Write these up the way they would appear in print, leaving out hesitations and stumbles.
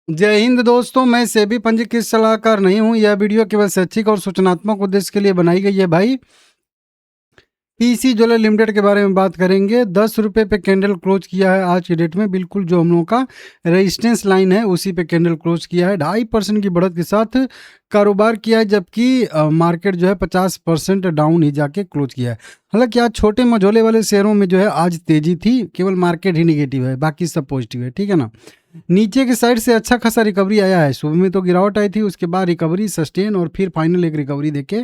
जय हिंद दोस्तों, मैं सेबी पंजीकृत सलाहकार नहीं हूँ। यह वीडियो केवल शैक्षिक और सूचनात्मक उद्देश्य के लिए बनाई गई है। भाई, पीसी ज्वेलर लिमिटेड के बारे में बात करेंगे। 10 रुपये पे कैंडल क्लोज किया है आज की डेट में। बिल्कुल जो हम लोगों का रेजिस्टेंस लाइन है उसी पे कैंडल क्लोज किया है। 2.5% की बढ़त के साथ कारोबार किया है, जबकि मार्केट जो है 50% डाउन ही जाके क्लोज किया है। हालांकि आज छोटे मझोले वाले शेयरों में जो है आज तेजी थी, केवल मार्केट ही निगेटिव है, बाकी सब पॉजिटिव है। ठीक है ना। नीचे की साइड से अच्छा खासा रिकवरी आया है। सुबह में तो गिरावट आई थी, उसके बाद रिकवरी सस्टेन और फिर फाइनल एक रिकवरी देके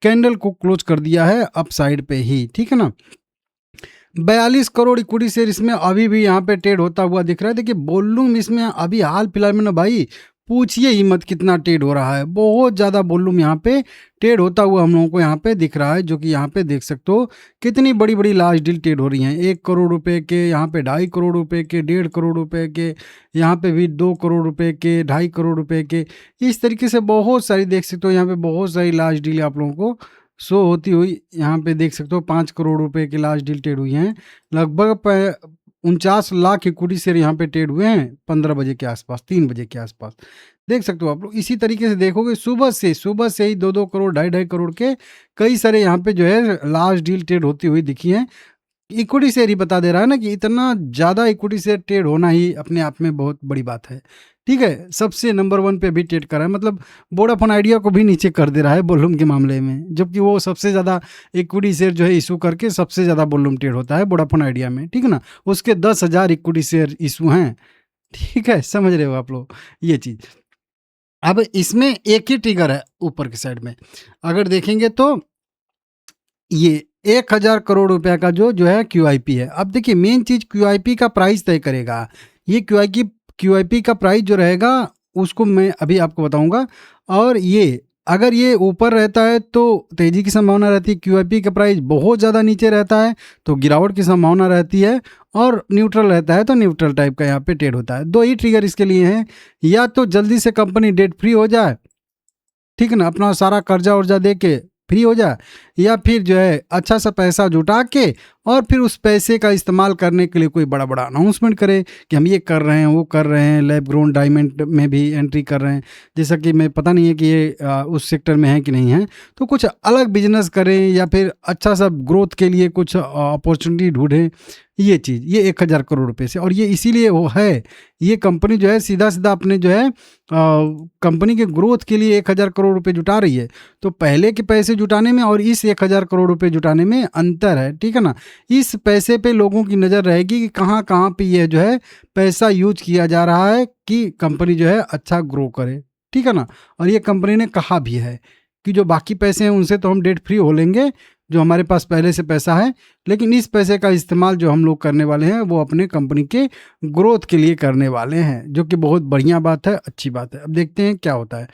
कैंडल को क्लोज कर दिया है अप साइड पे ही। ठीक है ना। 42 करोड़ इक्विटी शेयर इसमें अभी भी यहाँ पे ट्रेड होता हुआ दिख रहा है। देखिए वॉल्यूम इसमें अभी हाल फिलहाल में ना भाई पूछिए ही मत कितना ट्रेड हो रहा है। बहुत ज़्यादा वॉल्यूम यहाँ पे ट्रेड होता हुआ हम लोगों को यहाँ पे दिख रहा है, जो कि यहाँ पे देख सकते हो कितनी बड़ी बड़ी लार्ज डील ट्रेड हो रही हैं। 1 करोड़ रुपए के, यहाँ पे 2.5 करोड़ रुपए के, 1.5 करोड़ रुपए के, यहाँ पे भी 2 करोड़ रुपए के, 2.5 करोड़ रुपए के। इस तरीके से बहुत सारी देख सकते हो यहाँ पे बहुत सारी लार्ज डील आप लोगों को शो होती हुई यहाँ पे देख सकते हो। 5 करोड़ रुपए की लास्ट डील ट्रेड हुई हैं। लगभग 49 लाख इक्विटी शेयर यहाँ पे ट्रेड हुए हैं 15 बजे के आसपास, 3 बजे के आसपास। देख सकते हो आप लोग। इसी तरीके से देखोगे सुबह से ही 2-2 करोड़, 2.5 करोड़ के कई सारे यहाँ पे जो है लास्ट डील ट्रेड होती हुई दिखी हैं। इक्विटी शेयर ही बता दे रहा है ना कि इतना ज़्यादा इक्विटी शेयर ट्रेड होना ही अपने आप में बहुत बड़ी बात है। ठीक है, सबसे नंबर 1 पे भी ट्रेड कर रहा है, मतलब वोडाफोन आइडिया को भी नीचे कर दे रहा है वॉल्यूम के मामले में, जबकि वो सबसे ज़्यादा इक्विटी शेयर जो है इशू करके सबसे ज़्यादा वॉल्यूम ट्रेड होता है वोडाफोन आइडिया में। ठीक है ना। उसके 10,000 इक्विटी शेयर इशू हैं। ठीक है, समझ रहे हो आप लोग ये चीज़। अब इसमें एक ही ट्रिगर है ऊपर की साइड में, अगर देखेंगे तो ये 1000 करोड़ रुपया का जो है क्यूआईपी है। अब देखिए मेन चीज क्यूआईपी का प्राइस तय करेगा। ये क्यूआईपी का प्राइस जो रहेगा उसको मैं अभी आपको बताऊंगा। और ये अगर ये ऊपर रहता है तो तेजी की संभावना रहती है, क्यूआईपी का प्राइस बहुत ज़्यादा नीचे रहता है तो गिरावट की संभावना रहती है, और न्यूट्रल रहता है तो न्यूट्रल टाइप का यहाँ पे ट्रेड होता है। दो ही ट्रिगर इसके लिए हैं, या तो जल्दी से कंपनी डेट फ्री हो जाए, ठीक है ना, अपना सारा कर्जा वर्जा दे के फ्री हो जाए, या फिर जो है अच्छा सा पैसा जुटा के और फिर उस पैसे का इस्तेमाल करने के लिए कोई बड़ा बड़ा अनाउंसमेंट करे कि हम ये कर रहे हैं, वो कर रहे हैं, लैब ग्रोन डायमंड में भी एंट्री कर रहे हैं। जैसा कि मैं पता नहीं है कि ये उस सेक्टर में है कि नहीं है, तो कुछ अलग बिजनेस करें या फिर अच्छा सा ग्रोथ के लिए कुछ अपॉर्चुनिटी ढूंढें। ये चीज़ ये 1000 करोड़ रुपए से, और ये इसीलिए वो है, ये कंपनी जो है सीधा सीधा अपने जो है कंपनी के ग्रोथ के लिए 1000 करोड़ रुपए जुटा रही है। तो पहले के पैसे जुटाने में और इस 1000 करोड़ रुपए जुटाने में अंतर है। ठीक है ना। इस पैसे पे लोगों की नज़र रहेगी कि कहाँ कहाँ पे ये जो है पैसा यूज किया जा रहा है कि कंपनी जो है अच्छा ग्रो करे। ठीक है ना। और ये कंपनी ने कहा भी है कि जो बाकी पैसे हैं उनसे तो हम डेट फ्री हो लेंगे, जो हमारे पास पहले से पैसा है, लेकिन इस पैसे का इस्तेमाल जो हम लोग करने वाले हैं वो अपने कंपनी के ग्रोथ के लिए करने वाले हैं, जो कि बहुत बढ़िया बात है, अच्छी बात है। अब देखते हैं क्या होता है।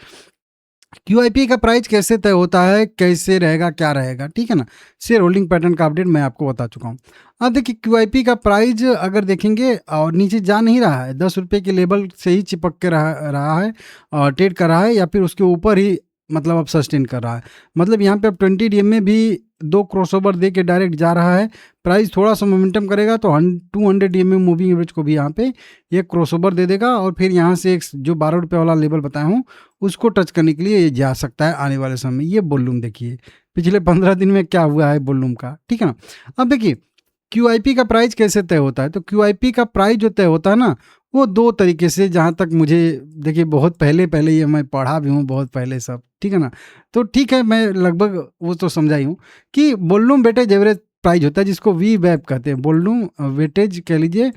क्यूआईपी का प्राइस कैसे तय होता है, कैसे रहेगा, क्या रहेगा। ठीक है ना। शेयर होल्डिंग पैटर्न का अपडेट मैं आपको बता चुका हूँ। अब देखिए क्यूआईपी का प्राइस अगर देखेंगे और नीचे जा नहीं रहा है, 10 रुपये के लेवल से ही चिपक के रहा है और ट्रेड कर रहा है, या फिर उसके ऊपर ही मतलब अब सस्टेन कर रहा है। मतलब यहाँ पे अब 20 डीएम में भी 2 क्रॉसओवर दे के डायरेक्ट जा रहा है। प्राइस थोड़ा सा मोमेंटम करेगा तो 200 डीएम मूविंग एवरेज को भी यहाँ पे ये क्रॉसओवर दे देगा, और फिर यहाँ से एक जो 12 रुपये वाला लेवल बताया हूँ उसको टच करने के लिए ये जा सकता है आने वाले समय। ये वॉल्यूम देखिए पिछले 15 दिन में क्या हुआ है वॉल्यूम का। ठीक है ना। अब देखिए क्यूआईपी का प्राइस कैसे तय होता है, तो क्यूआईपी का प्राइस जो तय होता है ना वो 2 तरीके से, जहाँ तक मुझे देखिए बहुत पहले पहले ये मैं पढ़ा भी हूँ बहुत पहले सब। ठीक है ना। तो ठीक है, मैं लगभग वो तो समझा ही हूँ कि वॉल्यूम वेटेज एवरेज प्राइस होता है, जिसको वी वैप कहते हैं। वॉल्यूम वेटेज कह लीजिए,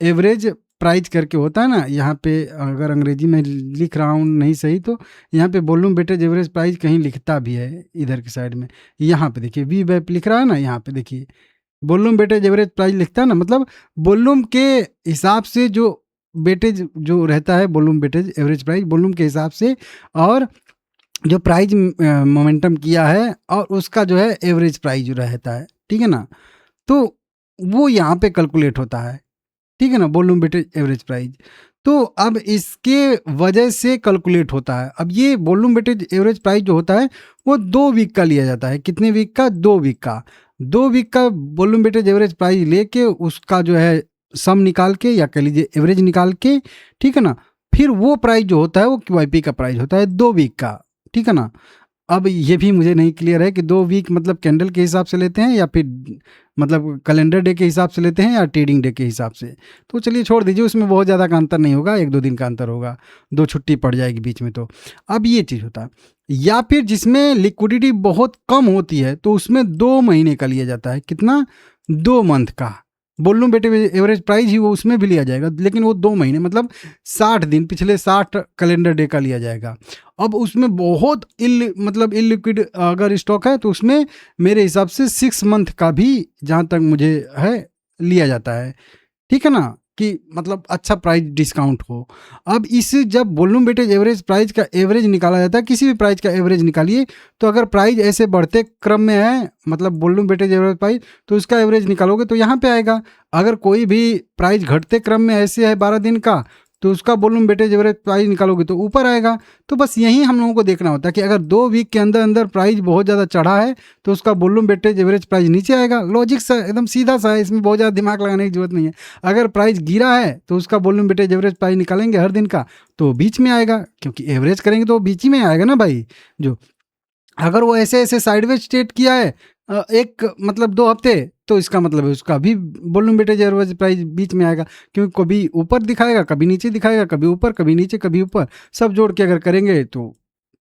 एवरेज प्राइस करके होता है ना। यहाँ पे अगर अंग्रेजी में लिख रहा हूँ नहीं सही तो यहाँ पे वॉल्यूम वेटेज एवरेज प्राइस कहीं लिखता भी है इधर की साइड में। यहाँ पे देखिए वी वैप लिख रहा है ना, यहाँ पे देखिए वॉल्यूम वेटेज एवरेज प्राइस लिखता है ना, मतलब वॉल्यूम के हिसाब से जो वेटेज जो रहता है, volume weightage average price volume के हिसाब से, और जो प्राइस मोमेंटम किया है और उसका जो है एवरेज प्राइस जो रहता है। ठीक है ना। तो वो यहाँ पे कैलकुलेट होता है। ठीक है ना, वॉल्यूम वेटेज एवरेज प्राइस। तो अब इसके वजह से कैलकुलेट होता है। अब ये वॉल्यूम वेटेज एवरेज प्राइस जो होता है वो 2 वीक का लिया जाता है। कितने वीक का? 2 वीक का। 2 वीक का वॉल्यूम वेटेज एवरेज प्राइस लेके उसका जो है सम निकाल के, या कह लीजिए एवरेज निकाल के, ठीक है ना, फिर वो प्राइस जो होता है वो QIP का प्राइस होता है 2 वीक का, ठीक है ना। अब ये भी मुझे नहीं क्लियर है कि 2 वीक मतलब कैंडल के हिसाब से लेते हैं या फिर मतलब कैलेंडर डे के हिसाब से लेते हैं या ट्रेडिंग डे के हिसाब से। तो चलिए छोड़ दीजिए, उसमें बहुत ज़्यादा का अंतर नहीं होगा, 1-2 दिन का अंतर होगा, 2 छुट्टी पड़ जाएगी बीच में। तो अब ये चीज़ होता है, या फिर जिसमें लिक्विडिटी बहुत कम होती है तो उसमें 2 महीने का लिया जाता है। कितना? 2 मंथ का। बोल लूँ बेटे एवरेज प्राइस ही वो उसमें भी लिया जाएगा, लेकिन वो 2 महीने मतलब 60 दिन, पिछले 60 कैलेंडर डे का लिया जाएगा। अब उसमें बहुत मतलब इलिक्विड अगर स्टॉक है तो उसमें मेरे हिसाब से 6 मंथ का भी जहाँ तक मुझे है लिया जाता है, ठीक है ना, कि मतलब अच्छा प्राइस डिस्काउंट हो। अब इस जब वॉल्यूम वेटेज एवरेज प्राइस का एवरेज निकाला जाता है, किसी भी प्राइस का एवरेज निकालिए, तो अगर प्राइस ऐसे बढ़ते क्रम में है मतलब वॉल्यूम वेटेज एवरेज प्राइस, तो उसका एवरेज निकालोगे तो यहाँ पे आएगा। अगर कोई भी प्राइस घटते क्रम में ऐसे है 12 दिन का, तो उसका वॉल्यूम वेटेज एवरेज प्राइस निकालोगे तो ऊपर आएगा। तो बस यही हम लोगों को देखना होता है कि अगर 2 वीक के अंदर अंदर प्राइस बहुत ज़्यादा चढ़ा है तो उसका वॉल्यूम वेटेज एवरेज प्राइस नीचे आएगा। लॉजिक सा एकदम सीधा सा है, इसमें बहुत ज़्यादा दिमाग लगाने की जरूरत नहीं है। अगर प्राइस गिरा है तो उसका वॉल्यूम वेटेज एवरेज प्राइस निकालेंगे हर दिन का, तो बीच में आएगा, क्योंकि एवरेज करेंगे तो बीच ही में आएगा ना भाई। जो अगर वो ऐसे ऐसे साइडवेज स्टेट किया है एक मतलब 2 हफ्ते, तो इसका मतलब है उसका भी वॉल्यूम वेटेज एवरेज प्राइस बीच में आएगा, क्योंकि कभी ऊपर दिखाएगा, कभी नीचे दिखाएगा, कभी ऊपर, कभी नीचे, कभी ऊपर, सब जोड़ के अगर करेंगे तो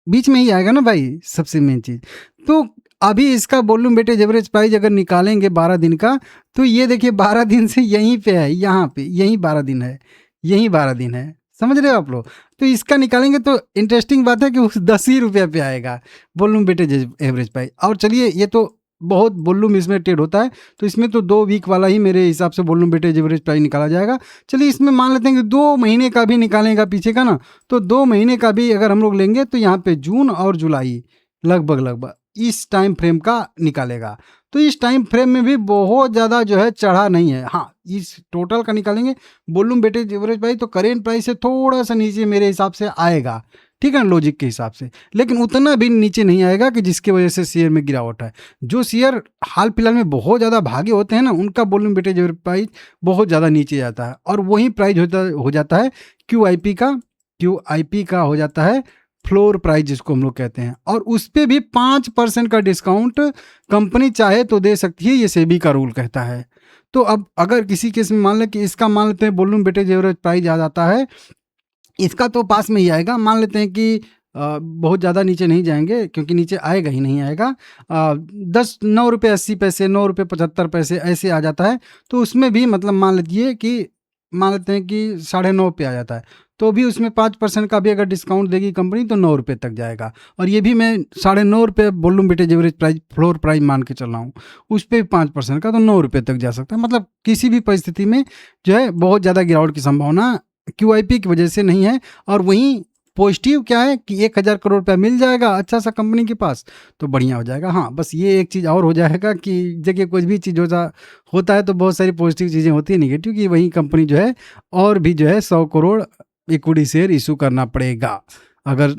बीच में ही आएगा ना भाई, सबसे मेन चीज़। तो अभी इसका वॉल्यूम वेटेज एवरेज प्राइस अगर निकालेंगे 12 दिन का, तो ये देखिए 12 दिन से यहीं पे है, यहाँ पे यहीं 12 दिन है, यहीं 12 दिन है, समझ रहे हो आप लोग। तो इसका निकालेंगे तो इंटरेस्टिंग बात है कि उस 10 ही रुपये पे आएगा वॉल्यूम वेटेज एवरेज प्राइस। और चलिए ये तो बहुत वॉल्यूम इसमें ट्रेड होता है, तो इसमें तो 2 वीक वाला ही मेरे हिसाब से वॉल्यूम वेटेज एवरेज प्राइस निकाला जाएगा। चलिए इसमें मान लेते हैं कि 2 महीने का भी निकालेगा पीछे का ना, तो 2 महीने का भी अगर हम लोग लेंगे तो यहाँ पे जून और जुलाई लगभग इस टाइम फ्रेम का निकालेगा। तो इस टाइम फ्रेम में भी बहुत ज़्यादा जो है चढ़ा नहीं है। हाँ, इस टोटल का निकालेंगे वॉल्यूम वेटेज एवरेज प्राइस, तो करेंट प्राइस से थोड़ा सा नीचे मेरे हिसाब से आएगा, ठीक है ना, लॉजिक के हिसाब से, लेकिन उतना भी नीचे नहीं आएगा कि जिसकी वजह से शेयर में गिरावट है। जो शेयर हाल फिलहाल में बहुत ज़्यादा भागे होते हैं ना, उनका वॉल्यूम वेटेज एवरेज प्राइस बहुत ज़्यादा नीचे जाता है, और वही प्राइस हो जाता है QIP का हो जाता है फ्लोर प्राइस जिसको हम लोग कहते हैं, और उस पर भी 5% का डिस्काउंट कंपनी चाहे तो दे सकती है, ये सेबी का रूल कहता है। तो अब अगर किसी केस में मान लें कि इसका मान लेते हैं वॉल्यूम वेटेज एवरेज प्राइस आ जाता है, इसका तो पास में ही आएगा, मान लेते हैं कि बहुत ज़्यादा नीचे नहीं जाएंगे, क्योंकि नीचे आएगा ही नहीं आएगा, 9 रुपये 80 पैसे, 9 रुपये 75 पैसे ऐसे आ जाता है। तो उसमें भी मतलब मान लेते हैं कि 9.5 पे आ जाता है, तो भी उसमें 5% का भी अगर डिस्काउंट देगी कंपनी तो 9 रुपये तक जाएगा। और ये भी मैं 9.5 रुपये volume weightage average price floor price मान के चल रहा हूँ, उस पर 5% का तो 9 रुपये तक जा सकता है। मतलब किसी भी परिस्थिति में जो है बहुत ज़्यादा गिरावट की संभावना QIP की वजह से नहीं है। और वहीं पॉजिटिव क्या है कि 1000 करोड़ रुपया मिल जाएगा अच्छा सा कंपनी के पास, तो बढ़िया हो जाएगा। हाँ, बस ये एक चीज़ और हो जाएगा कि जगह कुछ भी चीज़ होता है तो बहुत सारी पॉजिटिव चीज़ें होती है, निगेटिव की वही कंपनी जो है और भी जो है 100 करोड़ इक्विटी शेयर इशू करना पड़ेगा। अगर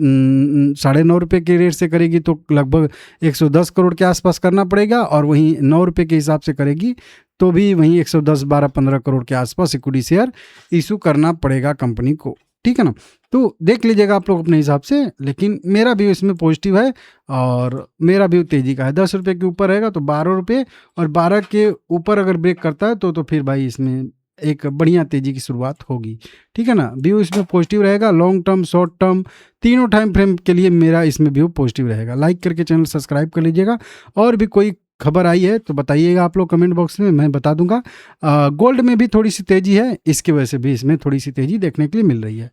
9.5 रुपये के रेट से करेगी तो लगभग 110 करोड़ के आसपास करना पड़ेगा, और वहीं 9 रुपये के हिसाब से करेगी तो भी वहीं 110, 12, 15 करोड़ के आसपास इक्विटी शेयर इशू करना पड़ेगा कंपनी को, ठीक है ना। तो देख लीजिएगा आप लोग अपने हिसाब से, लेकिन मेरा व्यू इसमें पॉजिटिव है और मेरा व्यू तेज़ी का है। 10 रुपये के ऊपर रहेगा तो 12 रुपये, और 12 के ऊपर अगर ब्रेक करता है तो फिर भाई इसमें एक बढ़िया तेज़ी की शुरुआत होगी, ठीक है ना। व्यू इसमें पॉजिटिव रहेगा, लॉन्ग टर्म, शॉर्ट टर्म, तीनों टाइम फ्रेम के लिए मेरा इसमें व्यू पॉजिटिव रहेगा। लाइक करके चैनल सब्सक्राइब कर लीजिएगा, और भी कोई खबर आई है तो बताइएगा आप लोग कमेंट बॉक्स में, मैं बता दूंगा। गोल्ड में भी थोड़ी सी तेज़ी है, इसकी वजह से भी इसमें थोड़ी सी तेज़ी देखने के लिए मिल रही है।